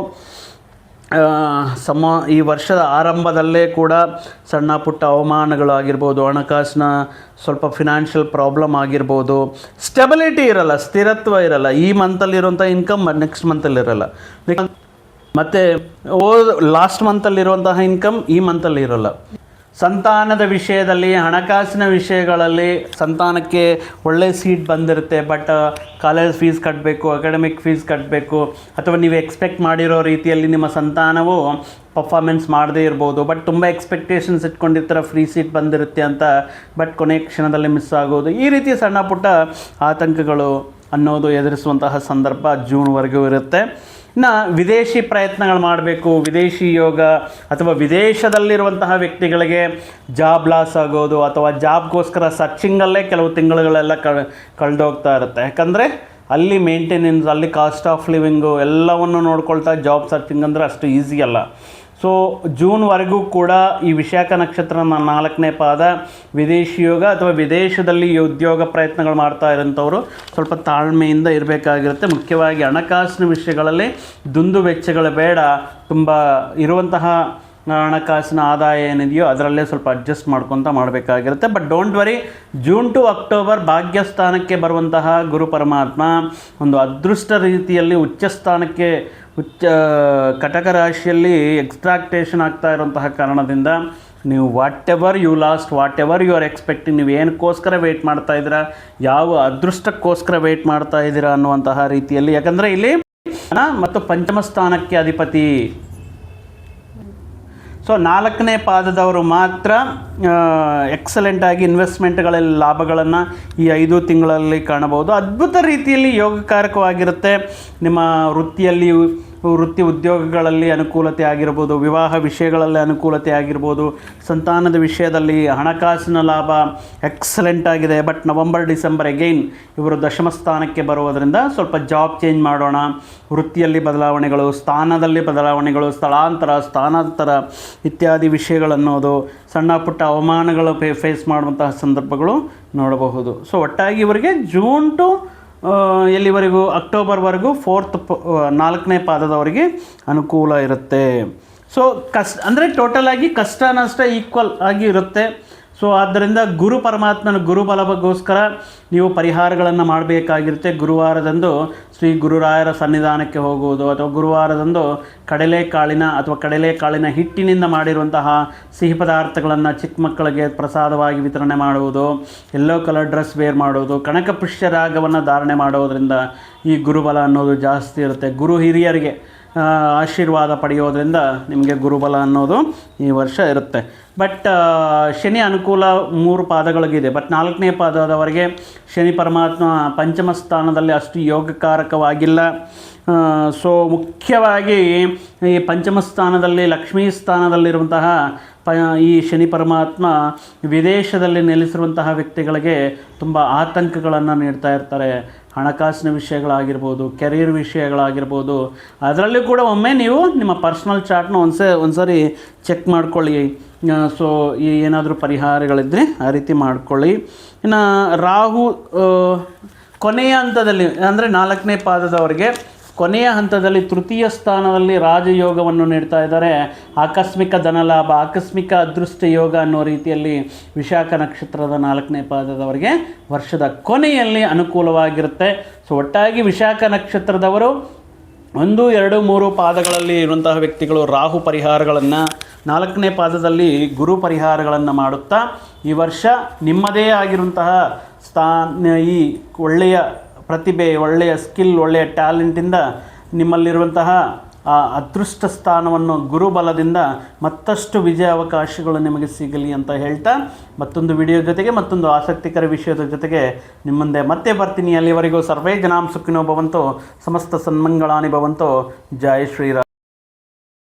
ಈ ವರ್ಷದ ಆರಂಭದಲ್ಲೇ ಕೂಡ ಸಣ್ಣ ಪುಟ್ಟ ಅವಮಾನಗಳು ಆಗಿರ್ಬೋದು, ಹಣಕಾಸಿನ ಸ್ವಲ್ಪ ಫಿನಾನ್ಷಿಯಲ್ ಪ್ರಾಬ್ಲಮ್ ಆಗಿರ್ಬೋದು, ಸ್ಟೆಬಿಲಿಟಿ ಇರಲ್ಲ, ಸ್ಥಿರತ್ವ ಇರಲ್ಲ. ಈ ಮಂತಲ್ಲಿರುವಂಥ ಇನ್ಕಮ್ ನೆಕ್ಸ್ಟ್ ಮಂತಲ್ಲಿರಲ್ಲ, ಮತ್ತು ಲಾಸ್ಟ್ ಮಂತಲ್ಲಿರುವಂತಹ ಇನ್ಕಮ್ ಈ ಮಂತಲ್ಲಿ ಇರೋಲ್ಲ. ಸಂತಾನದ ವಿಷಯದಲ್ಲಿ, ಹಣಕಾಸಿನ ವಿಷಯಗಳಲ್ಲಿ ಸಂತಾನಕ್ಕೆ ಒಳ್ಳೆ ಸೀಟ್ ಬಂದಿರುತ್ತೆ, ಬಟ್ ಕಾಲೇಜ್ ಫೀಸ್ ಕಟ್ಟಬೇಕು, ಅಕಾಡೆಮಿಕ್ ಫೀಸ್ ಕಟ್ಟಬೇಕು, ಅಥವಾ ನೀವು ಎಕ್ಸ್ಪೆಕ್ಟ್ ಮಾಡಿರೋ ರೀತಿಯಲ್ಲಿ ನಿಮ್ಮ ಸಂತಾನವು ಪರ್ಫಾರ್ಮೆನ್ಸ್ ಮಾಡದೇ ಇರ್ಬೋದು. ಬಟ್ ತುಂಬ ಎಕ್ಸ್ಪೆಕ್ಟೇಷನ್ಸ್ ಇಟ್ಕೊಂಡಿರ್ತಾರೆ, ಫ್ರೀ ಸೀಟ್ ಬಂದಿರುತ್ತೆ ಅಂತ, ಬಟ್ ಕೊನೆ ಕ್ಷಣದಲ್ಲಿ ಮಿಸ್ ಆಗೋದು. ಈ ರೀತಿ ಸಣ್ಣ ಪುಟ್ಟ ಆತಂಕಗಳು ಅನ್ನೋದು ಎದುರಿಸುವಂತಹ ಸಂದರ್ಭ ಜೂನ್ವರೆಗೂ ಇರುತ್ತೆ. ಇನ್ನು ವಿದೇಶಿ ಪ್ರಯತ್ನಗಳು ಮಾಡಬೇಕು, ವಿದೇಶಿ ಯೋಗ ಅಥವಾ ವಿದೇಶದಲ್ಲಿರುವಂತಹ ವ್ಯಕ್ತಿಗಳಿಗೆ ಜಾಬ್ ಲಾಸ್ ಆಗೋದು ಅಥವಾ ಜಾಬ್ಗೋಸ್ಕರ ಸರ್ಚಿಂಗಲ್ಲೇ ಕೆಲವು ತಿಂಗಳುಗಳೆಲ್ಲ ಕಳೆದೋಗ್ತಾ ಇರುತ್ತೆ. ಯಾಕಂದರೆ ಅಲ್ಲಿ ಮೇಂಟೆನೆನ್ಸ್, ಅಲ್ಲಿ ಕಾಸ್ಟ್ ಆಫ್ ಲಿವಿಂಗು ಎಲ್ಲವನ್ನು ನೋಡ್ಕೊಳ್ತಾ ಜಾಬ್ ಸರ್ಚಿಂಗ್ ಅಂದರೆ ಅಷ್ಟು ಈಸಿ ಅಲ್ಲ. ಸೊ ಜೂನ್ವರೆಗೂ ಕೂಡ ಈ ವಿಶಾಖ ನಕ್ಷತ್ರ 4ನೇ ಪಾದ ವಿದೇಶಿ ಯೋಗ ಅಥವಾ ವಿದೇಶದಲ್ಲಿ ಉದ್ಯೋಗ ಪ್ರಯತ್ನಗಳು ಮಾಡ್ತಾ ಇರೋಂಥವ್ರು ಸ್ವಲ್ಪ ತಾಳ್ಮೆಯಿಂದ ಇರಬೇಕಾಗಿರುತ್ತೆ. ಮುಖ್ಯವಾಗಿ ಹಣಕಾಸಿನ ವಿಷಯಗಳಲ್ಲಿ ದುಂದು ವೆಚ್ಚಗಳು ಬೇಡ. ತುಂಬ ಇರುವಂತಹ ಹಣಕಾಸಿನ ಆದಾಯ ಏನಿದೆಯೋ ಅದರಲ್ಲೇ ಸ್ವಲ್ಪ ಅಡ್ಜಸ್ಟ್ ಮಾಡ್ಕೊತ ಮಾಡಬೇಕಾಗಿರುತ್ತೆ. But don't worry, June to October ಭಾಗ್ಯಸ್ಥಾನಕ್ಕೆ ಬರುವಂತಹ ಗುರು ಪರಮಾತ್ಮ ಒಂದು ಅದೃಷ್ಟ ರೀತಿಯಲ್ಲಿ ಉಚ್ಚ ಸ್ಥಾನಕ್ಕೆ ಕಟಕ ರಾಶಿಯಲ್ಲಿ ಎಕ್ಸ್ಟ್ರಾಕ್ಟೇಷನ್ ಆಗ್ತಾ ಇರುವಂತಹ ಕಾರಣದಿಂದ ನೀವು whatever you are expecting, ನೀವು ಏನಕ್ಕೋಸ್ಕರ ವೆಯ್ಟ್ ಮಾಡ್ತಾ ಇದ್ದೀರಾ, ಯಾವ ಅದೃಷ್ಟಕ್ಕೋಸ್ಕರ ವೆಯ್ಟ್ ಮಾಡ್ತಾ ಇದ್ದೀರಾ ಅನ್ನುವಂತಹ ರೀತಿಯಲ್ಲಿ, ಯಾಕಂದರೆ ಇಲ್ಲಿ ಮತ್ತು ಪಂಚಮ ಸ್ಥಾನಕ್ಕೆ ಅಧಿಪತಿ. ಸೊ 4ನೇ ಪಾದದವರು ಮಾತ್ರ ಎಕ್ಸಲೆಂಟಾಗಿ ಇನ್ವೆಸ್ಟ್ಮೆಂಟ್ಗಳಲ್ಲಿ ಲಾಭಗಳನ್ನು ಈ 5 ತಿಂಗಳಲ್ಲಿ ಕಾಣಬಹುದು. ಅದ್ಭುತ ರೀತಿಯಲ್ಲಿ ಯೋಗಕಾರಕವಾಗಿರುತ್ತೆ. ನಿಮ್ಮ ವೃತ್ತಿ ಉದ್ಯೋಗಗಳಲ್ಲಿ ಅನುಕೂಲತೆ ಆಗಿರ್ಬೋದು, ವಿವಾಹ ವಿಷಯಗಳಲ್ಲಿ ಅನುಕೂಲತೆ ಆಗಿರ್ಬೋದು, ಸಂತಾನದ ವಿಷಯದಲ್ಲಿ ಹಣಕಾಸಿನ ಲಾಭ ಎಕ್ಸಲೆಂಟ್ ಆಗಿದೆ. ಬಟ್ ನವಂಬರ್ ಡಿಸೆಂಬರ್ ಅಗೈನ್ ಇವರು ದಶಮ ಸ್ಥಾನಕ್ಕೆ ಬರುವುದರಿಂದ ಸ್ವಲ್ಪ ಜಾಬ್ ಚೇಂಜ್ ಮಾಡೋಣ, ವೃತ್ತಿಯಲ್ಲಿ ಬದಲಾವಣೆಗಳು, ಸ್ಥಾನದಲ್ಲಿ ಬದಲಾವಣೆಗಳು, ಸ್ಥಾನಾಂತರ ಇತ್ಯಾದಿ ವಿಷಯಗಳನ್ನೋದು, ಸಣ್ಣ ಪುಟ್ಟ ಅವಮಾನಗಳು ಫೇಸ್ ಮಾಡುವಂತಹ ಸಂದರ್ಭಗಳು ನೋಡಬಹುದು. ಸೊ ಒಟ್ಟಾಗಿ ಇವರಿಗೆ ಜೂನ್ ಟು ಎಲ್ಲಿವರೆಗೂ ಅಕ್ಟೋಬರ್ವರೆಗೂ 4ನೇ ಪಾದದವರಿಗೆ ಅನುಕೂಲ ಇರುತ್ತೆ. ಸೊ ಅಂದರೆ ಟೋಟಲಾಗಿ ಕಷ್ಟ ನಷ್ಟ ಈಕ್ವಲ್ ಆಗಿ ಇರುತ್ತೆ. ಸೊ ಆದ್ದರಿಂದ ಗುರು ಪರಮಾತ್ಮನ ಗುರುಬಲಗೋಸ್ಕರ ನೀವು ಪರಿಹಾರಗಳನ್ನು ಮಾಡಬೇಕಾಗಿರುತ್ತೆ. ಗುರುವಾರದಂದು ಶ್ರೀ ಗುರುರಾಯರ ಸನ್ನಿಧಾನಕ್ಕೆ ಹೋಗುವುದು, ಅಥವಾ ಗುರುವಾರದಂದು ಕಡಲೆಕಾಳಿನ ಹಿಟ್ಟಿನಿಂದ ಮಾಡಿರುವಂತಹ ಸಿಹಿ ಪದಾರ್ಥಗಳನ್ನು ಚಿಕ್ಕ ಮಕ್ಕಳಿಗೆ ಪ್ರಸಾದವಾಗಿ ವಿತರಣೆ ಮಾಡುವುದು, ಯೆಲ್ಲೋ ಕಲರ್ ಡ್ರೆಸ್ ವೇರ್ ಮಾಡುವುದು, ಕನಕ ಪುಷ್ಯ ರಾಗವನ್ನು ಧಾರಣೆ ಮಾಡೋದರಿಂದ ಈ ಗುರುಬಲ ಅನ್ನೋದು ಜಾಸ್ತಿ ಇರುತ್ತೆ. ಗುರು ಹಿರಿಯರಿಗೆ ಆಶೀರ್ವಾದ ಪಡೆಯೋದ್ರಿಂದ ನಿಮಗೆ ಗುರುಬಲ ಅನ್ನೋದು ಈ ವರ್ಷ ಇರುತ್ತೆ. ಬಟ್ ಶನಿ ಅನುಕೂಲ 3 ಪಾದಗಳಿಗಿದೆ. ಬಟ್ 4ನೇ ಪಾದದವರೆಗೆ ಶನಿ ಪರಮಾತ್ಮ ಪಂಚಮ ಸ್ಥಾನದಲ್ಲಿ ಅಷ್ಟು ಯೋಗಕಾರಕವಾಗಿಲ್ಲ. ಸೊ ಮುಖ್ಯವಾಗಿ ಈ ಪಂಚಮ ಸ್ಥಾನದಲ್ಲಿ ಲಕ್ಷ್ಮೀ ಸ್ಥಾನದಲ್ಲಿರುವಂತಹ ಈ ಶನಿ ಪರಮಾತ್ಮ ವಿದೇಶದಲ್ಲಿ ನೆಲೆಸಿರುವಂತಹ ವ್ಯಕ್ತಿಗಳಿಗೆ ತುಂಬ ಆತಂಕಗಳನ್ನು ನೀಡ್ತಾ ಇರ್ತಾರೆ. ಹಣಕಾಸಿನ ವಿಷಯಗಳಾಗಿರ್ಬೋದು, ಕೆರಿಯರ್ ವಿಷಯಗಳಾಗಿರ್ಬೋದು, ಅದರಲ್ಲೂ ಕೂಡ ಒಮ್ಮೆ ನೀವು ನಿಮ್ಮ ಪರ್ಸ್ನಲ್ ಚಾರ್ಟ್ನ ಒಂದ್ಸರಿ ಚೆಕ್ ಮಾಡ್ಕೊಳ್ಳಿ. ಸೊ ಏನಾದರೂ ಪರಿಹಾರಗಳಿದ್ದರೆ ಆ ರೀತಿ ಮಾಡ್ಕೊಳ್ಳಿ. ಇನ್ನು ರಾಹು ಕೊನೆಯ ಹಂತದಲ್ಲಿ ಅಂದರೆ 4ನೇ ಪಾದದವರೆಗೆ ಕೊನೆಯ ಹಂತದಲ್ಲಿ ತೃತೀಯ ಸ್ಥಾನದಲ್ಲಿ ರಾಜಯೋಗವನ್ನು ನೀಡ್ತಾ ಇದ್ದಾರೆ. ಆಕಸ್ಮಿಕ ಧನಲಾಭ, ಆಕಸ್ಮಿಕ ಅದೃಷ್ಟ ಯೋಗ ಅನ್ನೋ ರೀತಿಯಲ್ಲಿ ವಿಶಾಖ ನಕ್ಷತ್ರದ 4ನೇ ಪಾದದವರೆಗೆ ವರ್ಷದ ಕೊನೆಯಲ್ಲಿ ಅನುಕೂಲವಾಗಿರುತ್ತೆ. ಸೊ ಒಟ್ಟಾಗಿ ವಿಶಾಖ ನಕ್ಷತ್ರದವರು 1, 2, 3 ಪಾದಗಳಲ್ಲಿ ಇರುವಂತಹ ವ್ಯಕ್ತಿಗಳು ರಾಹು ಪರಿಹಾರಗಳನ್ನು, 4ನೇ ಪಾದದಲ್ಲಿ ಗುರು ಪರಿಹಾರಗಳನ್ನು ಮಾಡುತ್ತಾ ಈ ವರ್ಷ ನಿಮ್ಮದೇ ಆಗಿರುವಂತಹ ಈ ಒಳ್ಳೆಯ ಪ್ರತಿಭೆ, ಒಳ್ಳೆಯ ಸ್ಕಿಲ್, ಒಳ್ಳೆಯ ಟ್ಯಾಲೆಂಟಿಂದ ನಿಮ್ಮಲ್ಲಿರುವಂತಹ ಆ ಅದೃಷ್ಟ ಸ್ಥಾನವನ್ನು ಗುರುಬಲದಿಂದ ಮತ್ತಷ್ಟು ವಿಜಯ ಅವಕಾಶಗಳು ನಿಮಗೆ ಸಿಗಲಿ ಅಂತ ಹೇಳ್ತಾ, ಮತ್ತೊಂದು ವಿಡಿಯೋ ಜೊತೆಗೆ ಮತ್ತೊಂದು ಆಸಕ್ತಿಕರ ವಿಷಯದ ಜೊತೆಗೆ ನಿಮ್ಮ ಮುಂದೆ ಮತ್ತೆ ಬರ್ತೀನಿ. ಅಲ್ಲಿವರೆಗೂ ಸರ್ವೇ ಜನಾಂ ಸುಖಿನೋ ಭವಂತು, ಸಮಸ್ತ ಸನ್ಮಂಗಳಾನಿ ಭವಂತು. ಜೈ ಶ್ರೀರಾಮ್.